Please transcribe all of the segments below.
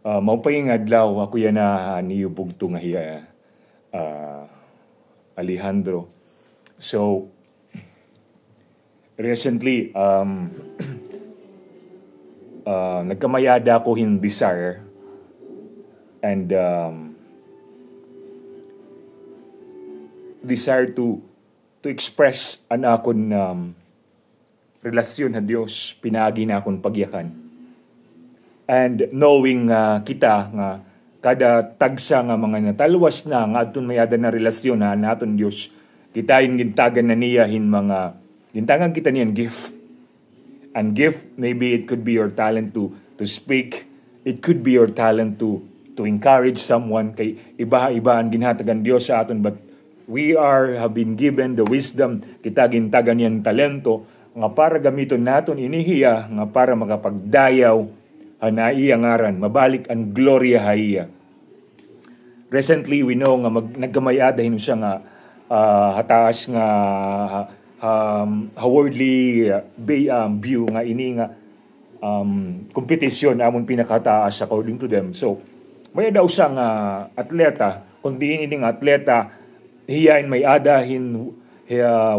Maupay nga adlaw ako yan na niyubog to nga hiya Alejandro. So recently nagkamayada ko in desire and desire to express an akon relasyon na Dios pinagi na akong pagyakan. And knowing kita nga kada tagsa nga mga natalwas na nga aton mayada na relasyon na naton Dios, kita yung gintagan na niya gintagan kita niyan gift. And gift, maybe it could be your talent to speak, it could be your talent to encourage someone. Kay iba-iba ang ginhatagan Dios sa aton, but we have been given the wisdom, kita gintagan niyan talento nga para gamiton naton inihiya nga para makapagdayaw hanaiya ngaran, mabalik ang gloria haiya. Recently, we know nga nagkamayada hino siya nga hataas nga worldly view nga ini nga kompetisyon amon pinakataas according to them. So, may daw siya nga atleta, kundi ini nga atleta, hiyan may ada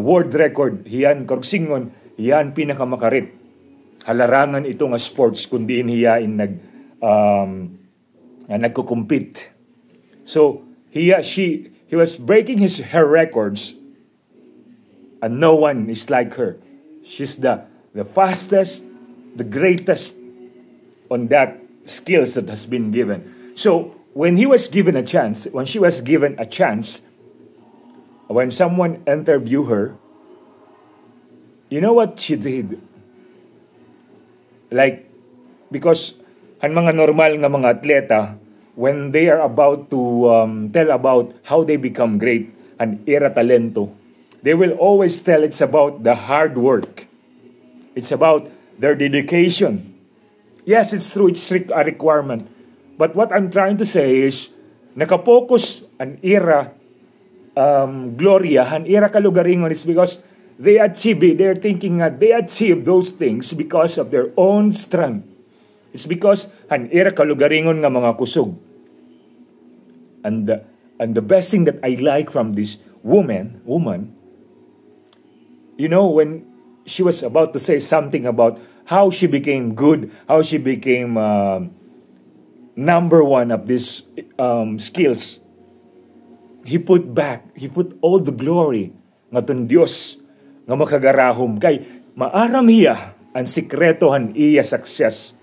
world record, hiyan korksingon, hiyan pinakamakarit. Halarangan ito nga sports kundi hiyain nagko-compete. So he was breaking her records and no one is like her. She's the fastest, the greatest on that skills that has been given. So when she was given a chance, when someone interviewed her, you know what she did? Like, because ang mga normal nga mga atleta, when they are about to tell about how they become great and era talento, they will always tell it's about the hard work. It's about their dedication. Yes, it's true, it's a requirement. But what I'm trying to say is, nakapokus an era gloria, an era kalugaringon is because they're thinking that they achieve those things because of their own strength. It's because an era kalugaringon nga mga kusog. And the best thing that I like from this woman, you know, when she was about to say something about how she became good, how she became number one of these skills, he put all the glory nga ton Dios nga makagarahom kay maaram hiya ang sikretohan iya success.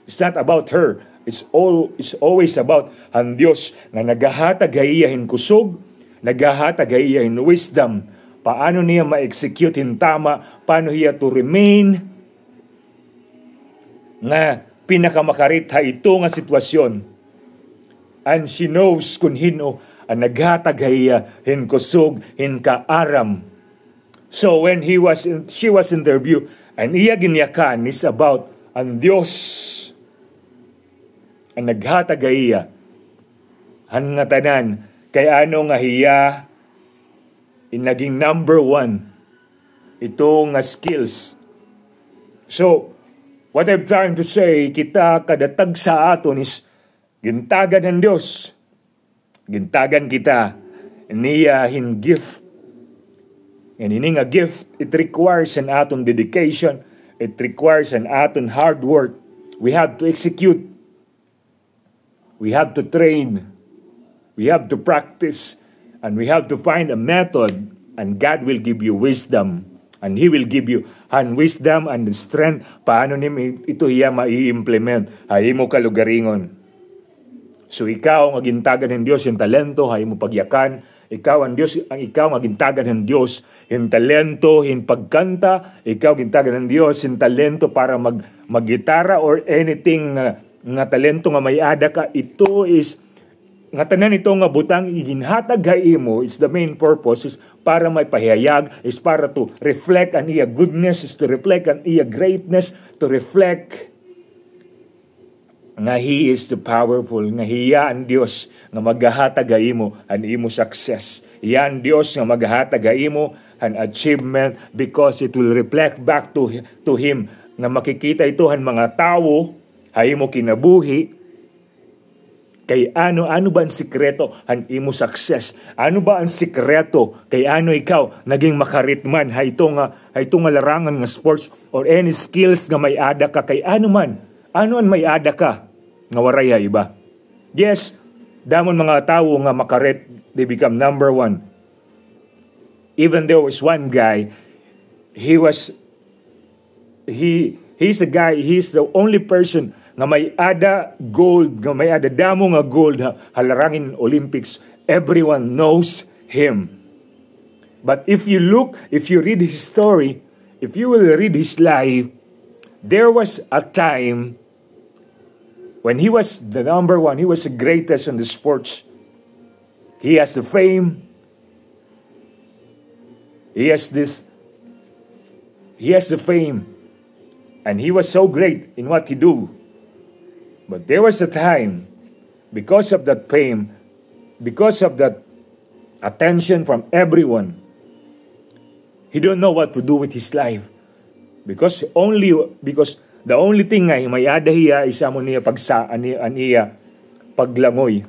It's not about her. It's always about ang Dios nga nagahatag hiyahin kusog, nagahatag hiyahin wisdom. Paano niya ma-execute in tama, paano hiya to remain nga pinakamakaritha ito nga sitwasyon. And she knows kung hino ang naghatag hiya hin kusog, hin kaaram. So when she was interviewed, ang iya ginyakan is about ang Dios ang naghatag iya han nga tanan kay ano nga hiya naging number one ito nga skills. So what I'm trying to say, kita kadatag sa aton is gintagan ng Dios, gintagan kita niya hin gift. And ini nga gift, it requires an aton dedication. It requires an aton hard work. We have to execute. We have to train. We have to practice. And we have to find a method. And God will give you wisdom. And He will give you wisdom and the strength. Paano niya ito hiya mai-implement? Hay mo kalugaringon. So ikaw ang gintagan ng Diyos yung talento, hay mo pagyakan. Ikaw ang gintagan ng Diyos yung talento, yung pagkanta. Ikaw gintagan ng Diyos yung talento para maggitara or anything nga talento nga may ada ka. Ito is, nga tanan ito nga butang iginhatag mo, it's the main purpose is para may pahayag, is para to reflect ang iya goodness, is to reflect ang iya greatness, to reflect nga He is the powerful, nga hiya ang Diyos nga maghahatag imo ang imo success. Yan Diyos nga maghahatag imo an achievement because it will reflect back to Him nga makikita ito han mga tao hay mo kinabuhi kay ano ba ang sikreto han imo success? Ano ba ang sikreto kay ano ikaw naging makaritman ha ito nga larangan nga sports or any skills nga may ada ka kay ano an may ada ka nga waray ha iba. Yes, damon mga tawo nga makaret, they become number one. Even there was one guy, he's the only person nga may ada gold, nga may ada damo nga gold halarangin Olympics. Everyone knows him. But if you read his story, if you will read his life, there was a time when he was the number one, he was the greatest in the sports. He has the fame. He has the fame. And he was so great in what he do. But there was a time, because of that fame, because of that attention from everyone, he don't know what to do with his life. Because the only thing nga may ada hiya isa mo niya aniya paglangoy.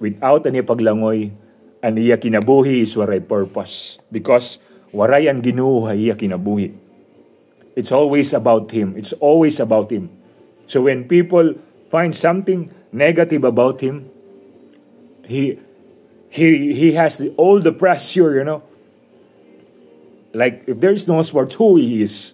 Without aniya paglangoy, aniya kinabuhi is waray purpose. Because waray ang Ginoo hiya kinabuhi. It's always about him. It's always about him. So when people find something negative about him, he has all the pressure, Like if there's no sport, who he is.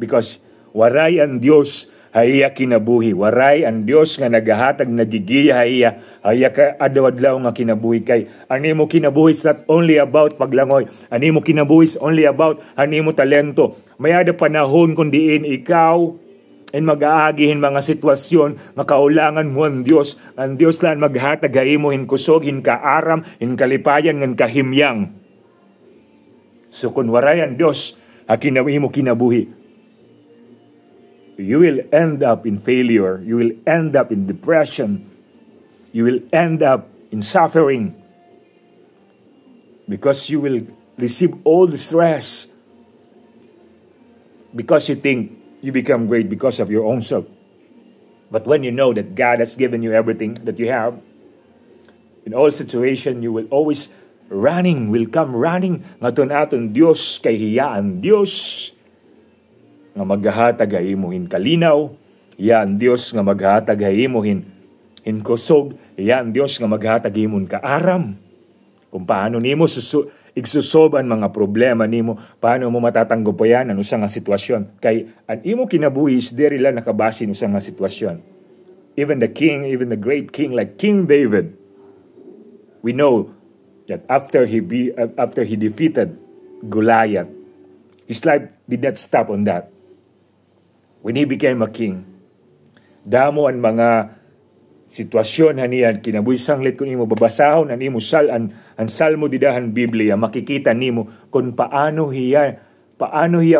Because waray ang Dios haya kinabuhi. Waray ang Dios nga nagahatag nagigiya haya ka adlaw nga kinabuhi kay. Ani mo kinabuhi is not only about paglangoy. Ani mo kinabuhi is only about ani mo talento. May ada panahon kung diin ikaw in mag-aagihin mga sitwasyon nga kaulangan mo ang Dios. Ang Dios lang maghatag mo hin kusog, hin kaaram, hin kalipayan, ngan kahimyang. So kung waray ang Dios mo kinabuhi, you will end up in failure. You will end up in depression. You will end up in suffering. Because you will receive all the stress. Because you think you become great because of your own self. But when you know that God has given you everything that you have, in all situations, you will always will come running ngaton aton Dios kay hiyaan Dios nga maghatag imuhin kalinaw, hiyaan Dios nga maghatag imuhin kusog, hiyaan Dios nga maghatag imon kaaram. Kung paano nimo igsusoban mga problema nimo, paano mo matatanggupayan ano sa nga sitwasyon. Kay ang imo kinabuhi is diri lang nakabase no sa nga sitwasyon. Even the great king like King David, we know that after he defeated Goliath, his life did not stop on that. When he became a king, damo ang mga sitwasyon haniyan kinabuhi sanglit kung imo babasahon an imo ang salmo didahan Biblia, makikita nimo kung paano hiya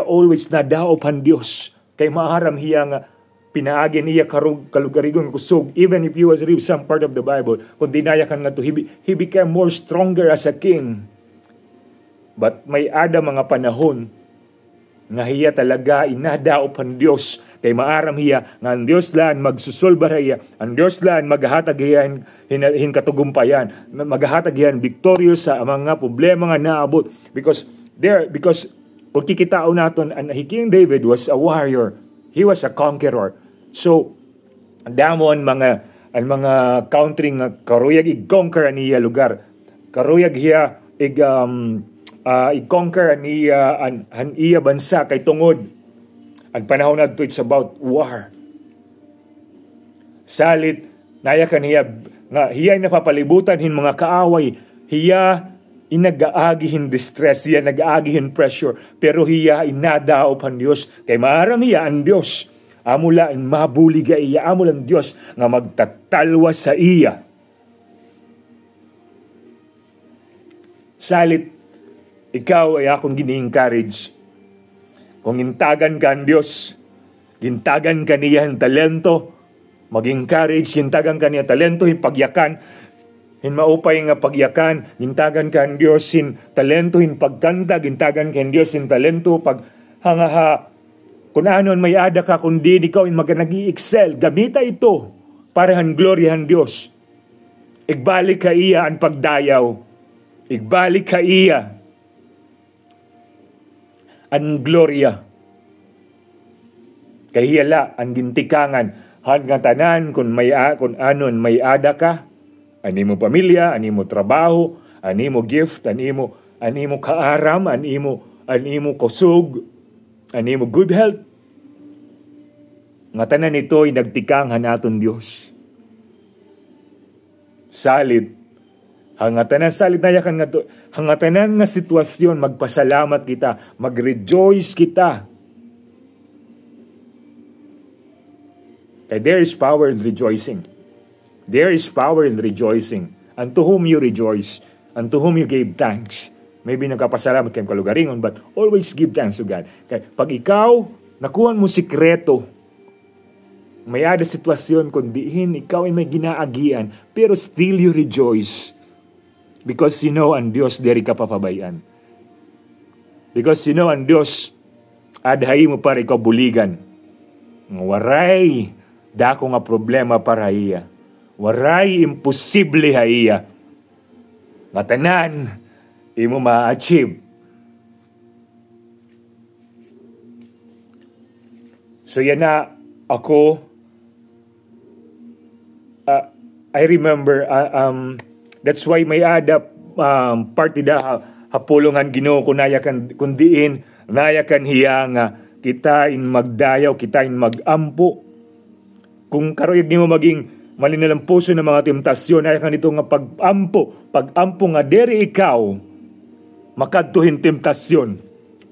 always nadaop ang Dios kay maaram hiya nga pinaagi niya kalugarigon kusog. Even if he was read some part of the Bible, kung dinayakan nga to, he became more stronger as a king. But may ada mga panahon nga hiya talaga inadaop ang Dios kay maaram hiya nga ang Dios lan magsusolbar hiya, ang Dios lan maghatag hiya hin katugumpayan, maghatag hiya victorious sa mga problema nga naabot because kung kikitao naton ang King David was a warrior. He was a conqueror. So, damo ang mga country nga karuyag i-conquer niya lugar. Karuyag hiya i-conquer niya an iya bansa kay tungod. Ang panahon na ito, it's about war. Salit, nayakan hiya napapalibutan hin mga kaaway. Hiya inag-aagihin distress, hiya nag-aagihin pressure, pero hiya inadaop ang Diyos. Kay maaram hiya ang Diyos. Amula ang mabuliga iya, amula ang Diyos nga magtatalwa sa iya. Salit, ikaw ay akong gini-encourage. Kung gintagan ka ang Diyos, gintagan ka niya ang talento, mag-encourage, gintagan ka niya talento, hipagyakan, hin maupay nga pagyakan, gintagan ka ang Diyos hin talento, hin pagkanta, gintagan ka ang Diyos hin talento, pag hangaha, kung ano may ada ka, kung di ikaw hin nag-i-excel, gamita ito parahan gloryahan Dios. Igbalik ka iya ang pagdayaw. Igbalik ka iya ang glorya. Kahiyala ang gintikangan han nga tanan kung anon may ada ka, ani mo pamilya, ani mo trabaho, ani mo gift, ani mo kaaram, ani mo kusog, ani mo good health. Nga tanan ito'y nagtikanghan aton Dios. Salit. Hangatanan salit na yakan nga to. Hangatanan nga sitwasyon, magpasalamat kita, mag-rejoice kita. There is power in rejoicing. There is power in rejoicing. And to whom you rejoice, and to whom you gave thanks. Maybe nagkapasalamat kayong kalugaringon, but always give thanks to God. Kaya pag ikaw, nakuha mo sikreto, may ada sitwasyon kundihin, ikaw ay may ginaagian, pero still you rejoice. Because you know ang Diyos diri ka papabayan. Because you know ang Diyos adhay mo para ikaw buligan. Waray dako nga problema para iya. Waray imposible ha iya. Nga tanan imo ma-achieve. So yan na ako I remember that's why may adap partida hapulungan Ginoo kunayakan kundiin nayakan hiya nga kita in magdayaw, kita in magampo. Kung karoyag nimo maging malinalang puso ng mga temptasyon, nayakan ito nga pagampo nga deri ikaw makadtuhin temptasyon.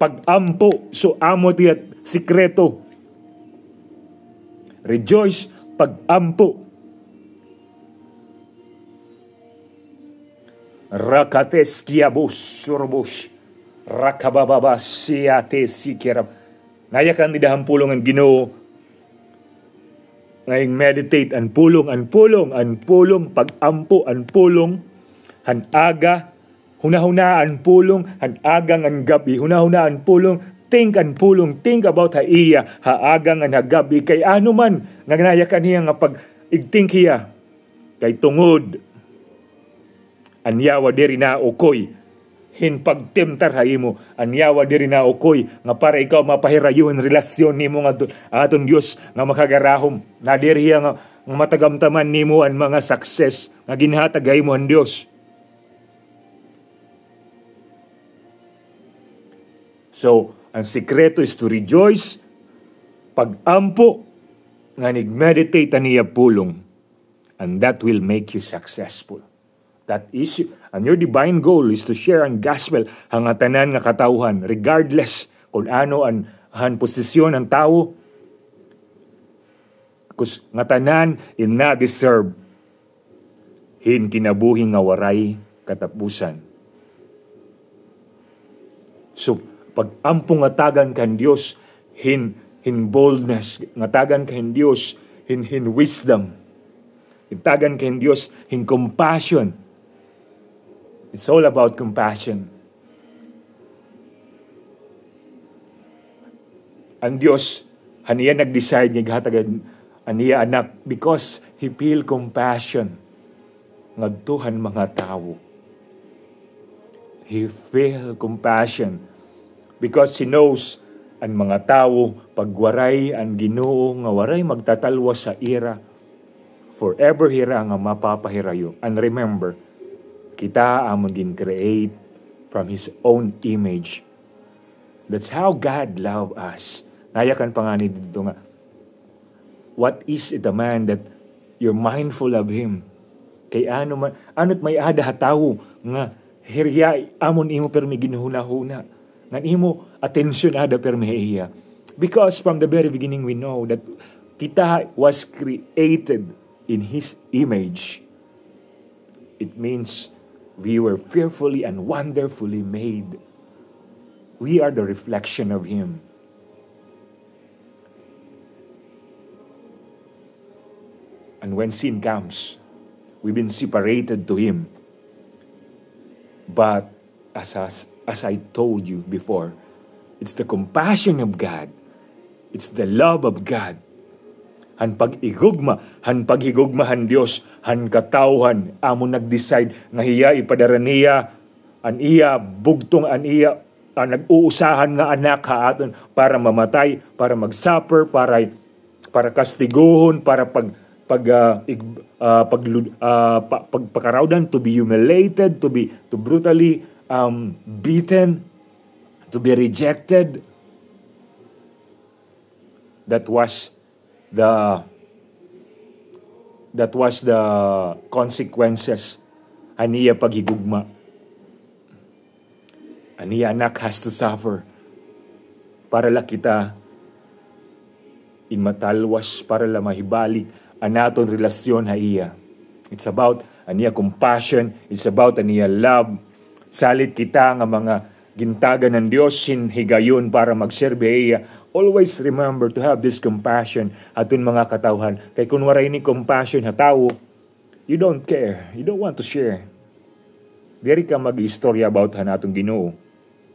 Pagampo so amo tiyat sikreto. Rejoice pagampo. Rakates kiabos surbos rakabababas siyate sikirab. Nayakan ni dahang pulong ang Ginoo ngayong meditate ang pulong pagampo ang pulong han aga hunahuna ang pulong han agang ang gabi hunahuna ang pulong think about ha iya ha agang ang gabi kay ano man nganayakan niya nga pag igting hiya kay tungod anyawa diri na okoy hin pagtemtar hayimo anyawa diri na okoy nga para ikaw mapahirayon relasyon nimo nga aton Dios nga makagarahom na diri nga matagamtaman nimo ang mga success nga ginhatag haymo ang Dios. So ang sikreto is to rejoice pagampo nga nigmeditate aniya pulong, and that will make you successful. That is, and your divine goal is to share ang gospel ang tanan nga katawhan, regardless kung ano ang posisyon ng tao, kus nga tanan in na deserve hin kinabuhi nga waray katapusan. So pag ampong nga tagan kan Dios hin boldness, nga tagan kan Dios hin wisdom, itagan kan Dios hin compassion. It's all about compassion. Ang Diyos, haniya nag-decide niya gahatagan aniya anak because He feel compassion ngadtuhan mga tao. He feel compassion because He knows ang mga tao pagwaray ang Ginoo nga waray magtatalwa sa ira forever hira nga mapapahirayo. And remember, kita ang maging create from His own image. That's how God love us. Nayakan pa nga ni dito nga, what is it a man that you're mindful of Him? Kay ano't may ada hataw nga hirya amon imo permi ginhuna-huna. Ngan imo atensyon ada permi iya. Because from the very beginning we know that kita was created in His image. It means we were fearfully and wonderfully made. We are the reflection of Him. And when sin comes, we've been separated to Him. But as I told you before, it's the compassion of God. It's the love of God Han pag-igugma, han paghigugmahan Dios, han katawhan, amo nag-decide nga hiya ipadara niya, an iya bugtong an iya, nag-uusahan nga anak haaton para mamatay, para mag-suffer, para kastiguhon, para pagpakaraudan, to be humiliated, to brutally beaten, to be rejected. That was the consequences aniya paghigugma. Aniya anak has to suffer para la kita inmatalwas, para la mahibalik anaton relasyon ha iya. It's about aniya compassion, it's about aniya love. Salit kita nga mga gintagan ng Diyos higayon para magserbe iya. Always remember to have this compassion atun mga katawhan. Kay kung waray ni compassion ha tao, you don't care, you don't want to share. Diri ka mag-istorya about hanatong Ginoo.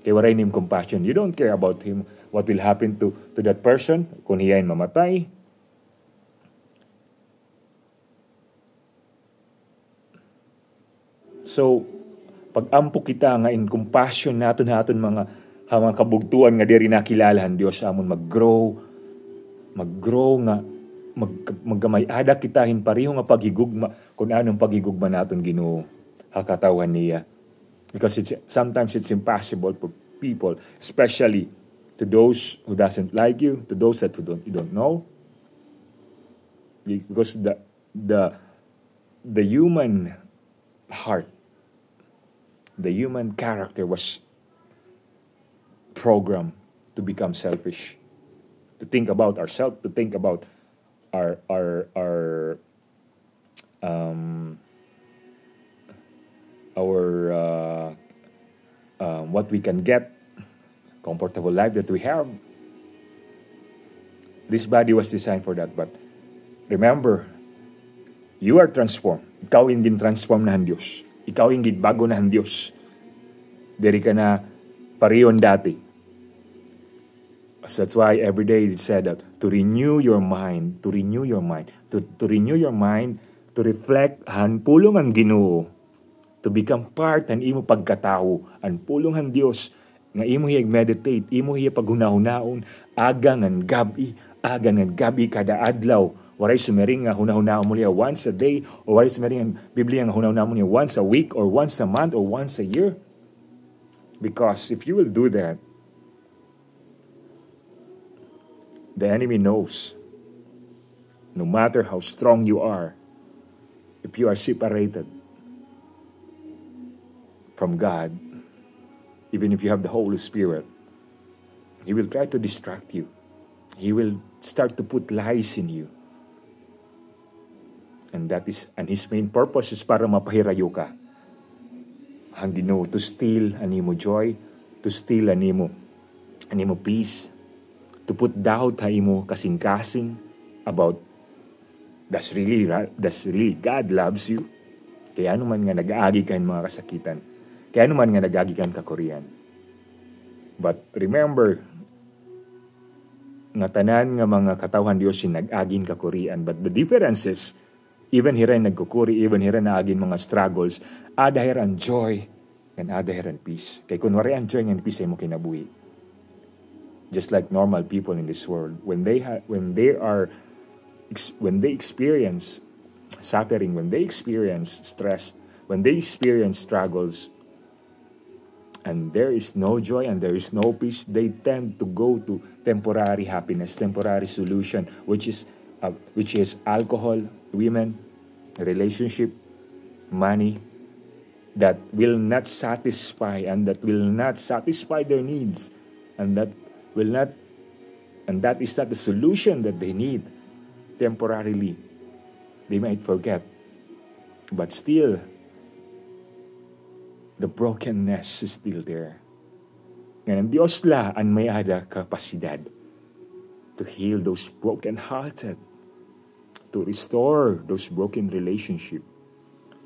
Kay waray nim compassion, you don't care about him, what will happen to that person kung hiyain mamatay. So, pag-ampo kita nga in compassion naton mga kabugtuan nga diri nakilalahan Dios amon mag-grow nga maggamay-ada kita hin pareho nga paghigugma kung anong paghigugma naton Ginoo hakatawhan niya. Because sometimes it's impossible for people, especially to those who doesn't like you, to those that you don't know. Because the human heart, the human character was programmed to become selfish, to think about ourselves, to think about our what we can get, comfortable life that we have. This body was designed for that, but remember, you are transformed. Ikaw yung transform na ng Diyos. Ikaw yung bago na ng Diyos. Diri ka na pariyon dati. So that's why every day it said that to renew your mind, to renew your mind, to reflect han pulong ang Ginoo, to become part ng imo pagkatao, ang pulong ang Dios nga imo hiyag meditate, imo hiyag paghunahunahon, aga ngan gabi kada adlaw. Waray sumering nga hunahunahon mo niya once a day, o waray sumering ang Biblia nga hunahunahon mo niya once a week, or once a month, or once a year. Because if you will do that, the enemy knows, no matter how strong you are, if you are separated from God, even if you have the Holy Spirit, he will try to distract you. He will start to put lies in you. And his main purpose is para mapahirayo ka. Ang Ginoo, to steal animo joy, to steal animo peace, to put doubt ha imo kasing-kasing about that's really God loves you. Kaya ano man nga nag-aagi ka mga kasakitan. Kaya ano man nga nag-aagi ka kakurian. But remember, nga tanan nga mga katawhan Dios yung nag-agin kakurian. But the difference is, even hiran nagkukuri, even hiran naagin mga struggles, ada hiran joy, and ada hiran peace. Kay kunwari ang joy and peace ay mo kinabuhi. Just like normal people in this world, when they experience suffering, when they experience stress, when they experience struggles, and there is no joy and there is no peace, they tend to go to temporary happiness, temporary solution, which is alcohol, women, relationship, money, that will not satisfy their needs, and that is not the solution that they need. Temporarily, they might forget, but still, the brokenness is still there. Ngayon, Diyos la ang may ada kapasidad to heal those broken-hearted, to restore those broken relationship.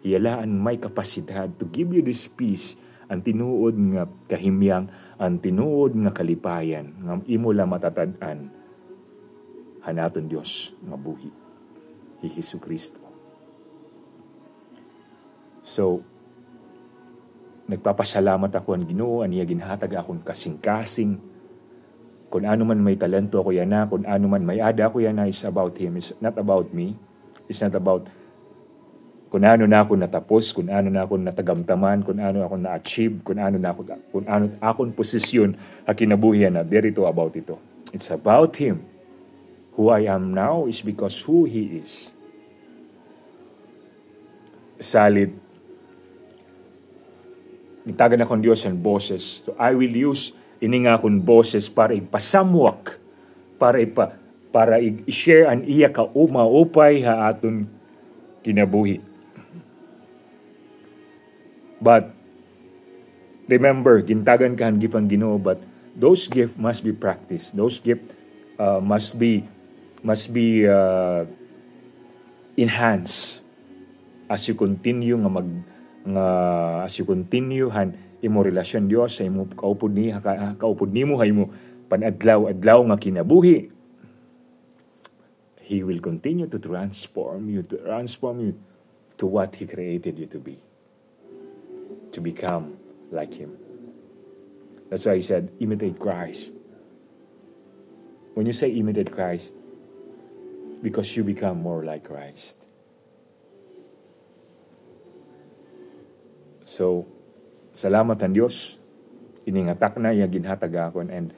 Iyala ang may kapasidad to give you this peace, ang tinuod nga kahimyang, ang tinuod nga kalipayan, nga imo la matatad-an. hanaton Dios nga buhi. Hi Hesu Kristo. So, nagpapasalamat ako ang Ginoo aniya ginhatag akong kasing-kasing. Kung ano man may talento ako yan na, kung ano man may ada ako yan na, is about Him. It's not about me. It's not about kung ano na ako natapos, kung ano na ako natagamtaman, kung ano ako na-achieve, kung ano akong posisyon ang kinabuhian na. Derito about ito. It's about Him. Who I am now is because who He is. Salid. Nitagan akong Diyos ang boses. So I will use ini nga akong boses para ipasamwak, para i-share ang iya ka maupay ha aton kinabuhi. But remember, gintagan ka gipang Ginoo, but those gifts must be practiced. Those gifts must be enhanced as you continue as you continue imo relasyon Dios sa imo kaupod nimo hay mo panadlaw-adlaw nga kinabuhi. He will continue to transform you to what He created you to be. To become like Him. That's why He said, imitate Christ. When you say imitate Christ, because you become more like Christ. So, salamat ang Diyos. Iningatak na yung ginhatag akon. And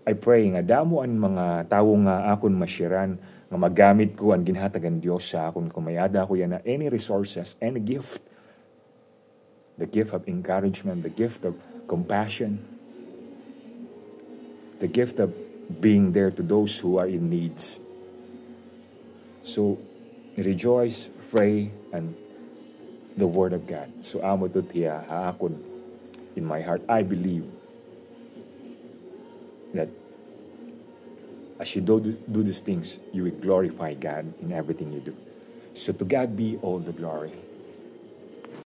I pray nga damo ang mga tawo nga akon mashiran, nga magamit ko ang ginhatag ang Diyos sa akon. Kung mayada ko yan na any resources, any gift, the gift of encouragement, the gift of compassion, the gift of being there to those who are in needs. So, rejoice, pray, and the Word of God. So, amo to tiya haakon in my heart. I believe that as you do these things, you will glorify God in everything you do. So, to God be all the glory.